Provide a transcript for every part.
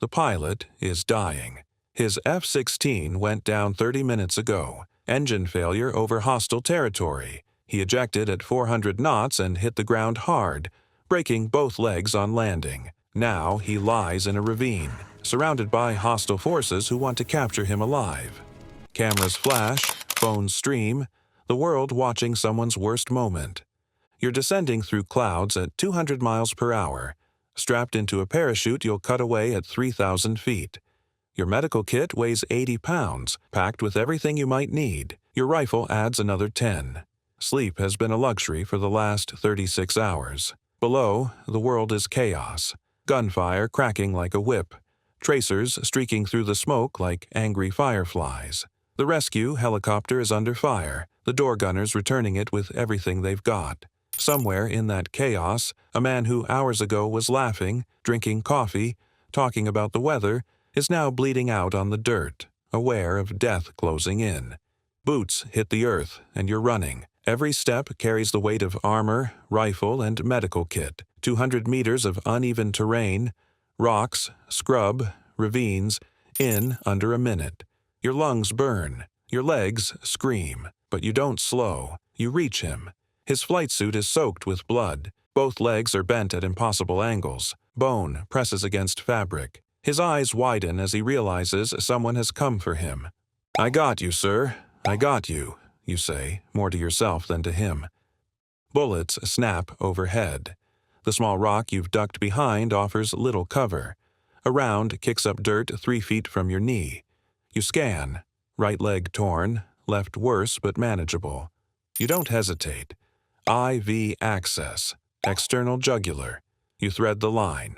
The pilot is dying. His F-16 went down 30 minutes ago. Engine failure over hostile territory. He ejected at 400 knots and hit the ground hard, breaking both legs on landing. Now he lies in a ravine, surrounded by hostile forces who want to capture him alive. Cameras flash, phones stream, the world watching someone's worst moment. You're descending through clouds at 200 miles per hour. Strapped into a parachute you'll cut away at 3,000 feet. Your medical kit weighs 80 pounds, packed with everything you might need. Your rifle adds another 10. Sleep has been a luxury for the last 36 hours. Below, the world is chaos. Gunfire cracking like a whip. Tracers streaking through the smoke like angry fireflies. The rescue helicopter is under fire, the door gunners returning it with everything they've got. Somewhere in that chaos, a man who hours ago was laughing, drinking coffee, talking about the weather, is now bleeding out on the dirt, aware of death closing in. Boots hit the earth, and you're running. Every step carries the weight of armor, rifle, and medical kit. 200 meters of uneven terrain, rocks, scrub, ravines, in under a minute. Your lungs burn. Your legs scream. But you don't slow. You reach him. His flight suit is soaked with blood. Both legs are bent at impossible angles. Bone presses against fabric. His eyes widen as he realizes someone has come for him. "I got you, sir. I got you," you say, more to yourself than to him. Bullets snap overhead. The small rock you've ducked behind offers little cover. A round kicks up dirt 3 feet from your knee. You scan. Right leg torn, left worse but manageable. You don't hesitate. IV access. External jugular. You thread the line.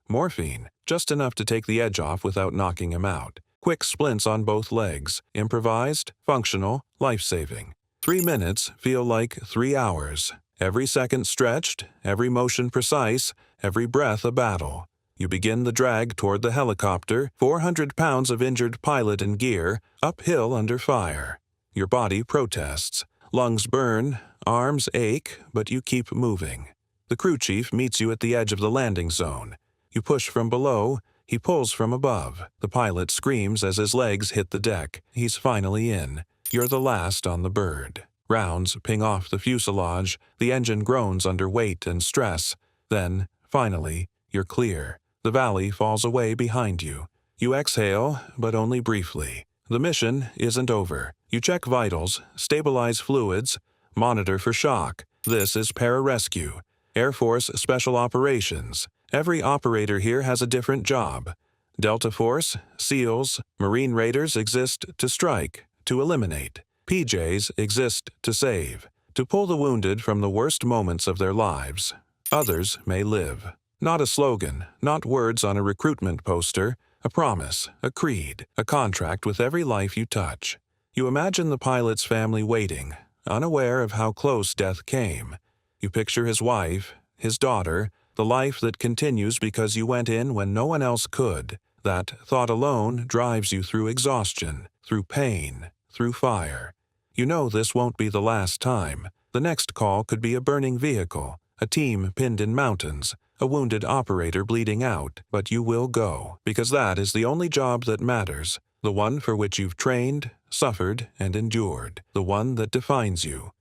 Morphine, just enough to take the edge off without knocking him out. Quick splints on both legs. Improvised, functional, life-saving. 3 minutes feel like 3 hours. Every second stretched, every motion precise, every breath a battle. You begin the drag toward the helicopter, 400 pounds of injured pilot and gear, uphill under fire. Your body protests. Lungs burn, arms ache, but you keep moving. The crew chief meets you at the edge of the landing zone. You push from below, he pulls from above. The pilot screams as his legs hit the deck. He's finally in. You're the last on the bird. Rounds ping off the fuselage, the engine groans under weight and stress. Then, finally, you're clear. The valley falls away behind you. You exhale, but only briefly. The mission isn't over. You check vitals, stabilize fluids, monitor for shock. This is pararescue, Air Force Special Operations. Every operator here has a different job. Delta Force, SEALs, Marine Raiders exist to strike, to eliminate. PJs exist to save, to pull the wounded from the worst moments of their lives. Others may live. Not a slogan, not words on a recruitment poster, a promise, a creed, a contract with every life you touch. You imagine the pilot's family waiting, unaware of how close death came. You picture his wife, his daughter, the life that continues because you went in when no one else could. That thought alone drives you through exhaustion, through pain, through fire. You know this won't be the last time. The next call could be a burning vehicle, a team pinned in mountains, a wounded operator bleeding out, but you will go, because that is the only job that matters, the one for which you've trained, suffered, and endured, the one that defines you.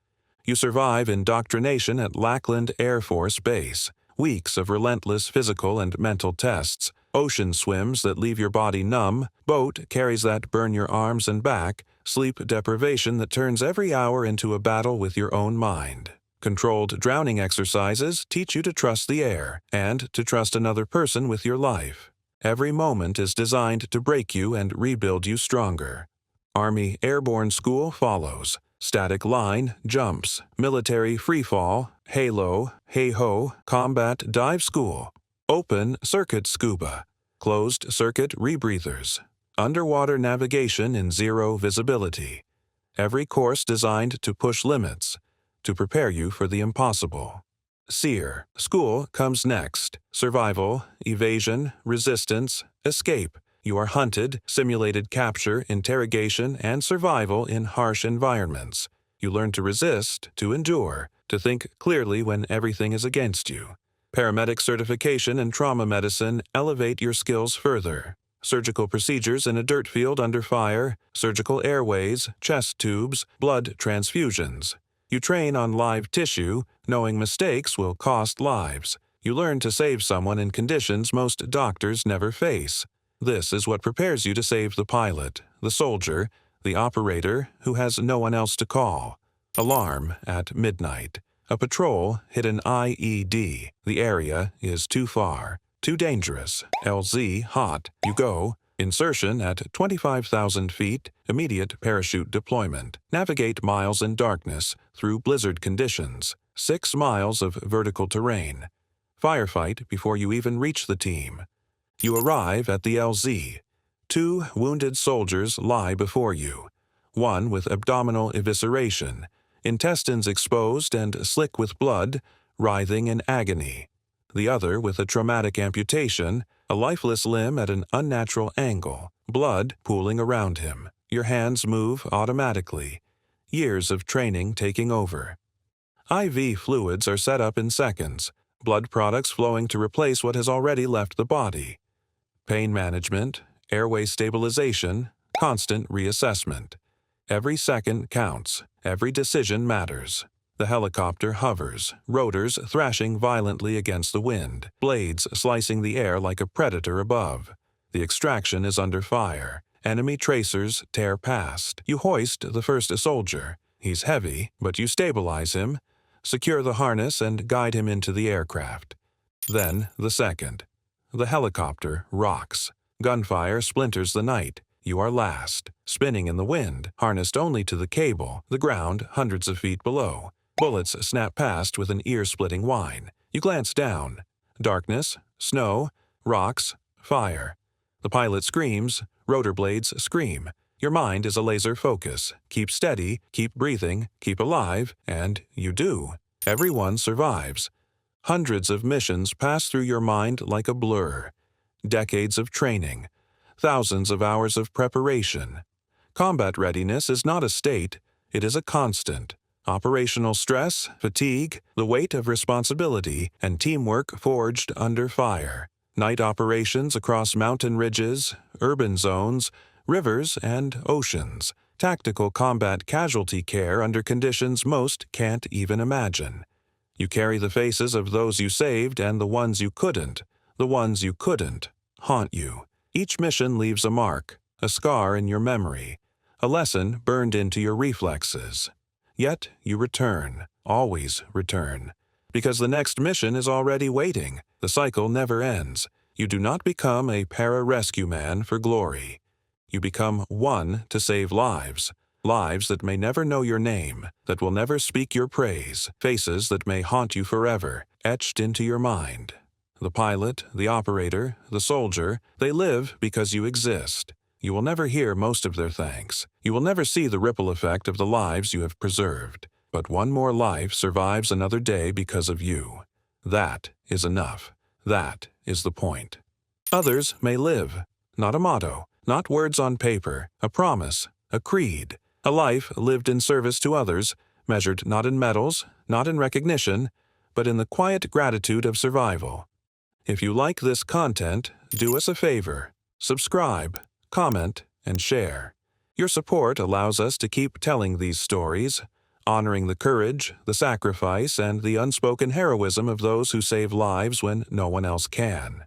You survive indoctrination at Lackland Air Force Base, weeks of relentless physical and mental tests, ocean swims that leave your body numb, boat carries that burn your arms and back, sleep deprivation that turns every hour into a battle with your own mind. Controlled drowning exercises teach you to trust the air and to trust another person with your life. Every moment is designed to break you and rebuild you stronger. Army Airborne School follows. Static line, jumps, military freefall, halo, hey-ho, combat dive school. Open circuit scuba. Closed circuit rebreathers. Underwater navigation in zero visibility. Every course designed to push limits, to prepare you for the impossible. SEER, school comes next. Survival, evasion, resistance, escape. You are hunted, simulated capture, interrogation, and survival in harsh environments. You learn to resist, to endure, to think clearly when everything is against you. Paramedic certification in trauma medicine elevate your skills further. Surgical procedures in a dirt field under fire, surgical airways, chest tubes, blood transfusions. You train on live tissue, knowing mistakes will cost lives. You learn to save someone in conditions most doctors never face. This is what prepares you to save the pilot, the soldier, the operator who has no one else to call. Alarm at midnight. A patrol hit an IED. The area is too far. Too dangerous. LZ hot. You go. Insertion at 25,000 feet. Immediate parachute deployment. Navigate miles in darkness through blizzard conditions. 6 miles of vertical terrain. Firefight before you even reach the team. You arrive at the LZ. 2 wounded soldiers lie before you. One with abdominal evisceration, intestines exposed and slick with blood, writhing in agony. The other with a traumatic amputation, a lifeless limb at an unnatural angle, blood pooling around him. Your hands move automatically. Years of training taking over. IV fluids are set up in seconds, blood products flowing to replace what has already left the body. Pain management, airway stabilization, constant reassessment. Every second counts. Every decision matters. The helicopter hovers, rotors thrashing violently against the wind, blades slicing the air like a predator above. The extraction is under fire. Enemy tracers tear past. You hoist the first soldier. He's heavy, but you stabilize him, secure the harness, and guide him into the aircraft. Then the second. The helicopter rocks. Gunfire splinters the night. You are last, spinning in the wind, harnessed only to the cable, the ground hundreds of feet below. Bullets snap past with an ear-splitting whine. You glance down. Darkness, snow, rocks, fire. The pilot screams, rotor blades scream. Your mind is a laser focus. Keep steady, keep breathing, keep alive, and you do. Everyone survives. Hundreds of missions pass through your mind like a blur. Decades of training. Thousands of hours of preparation. Combat readiness is not a state, it is a constant. Operational stress, fatigue, the weight of responsibility, and teamwork forged under fire. Night operations across mountain ridges, urban zones, rivers, and oceans. Tactical combat casualty care under conditions most can't even imagine. You carry the faces of those you saved and the ones you couldn't. The ones you couldn't haunt you. Each mission leaves a mark, a scar in your memory, a lesson burned into your reflexes. Yet you return, always return, because the next mission is already waiting. The cycle never ends. You do not become a para-rescue man for glory. You become one to save lives, lives that may never know your name, that will never speak your praise, faces that may haunt you forever, etched into your mind. The pilot, the operator, the soldier, they live because you exist. You will never hear most of their thanks. You will never see the ripple effect of the lives you have preserved. But one more life survives another day because of you. That is enough. That is the point. Others may live. Not a motto, not words on paper, a promise, a creed. A life lived in service to others, measured not in medals, not in recognition, but in the quiet gratitude of survival. If you like this content, do us a favor. Subscribe, comment, and share. Your support allows us to keep telling these stories, honoring the courage, the sacrifice, and the unspoken heroism of those who save lives when no one else can.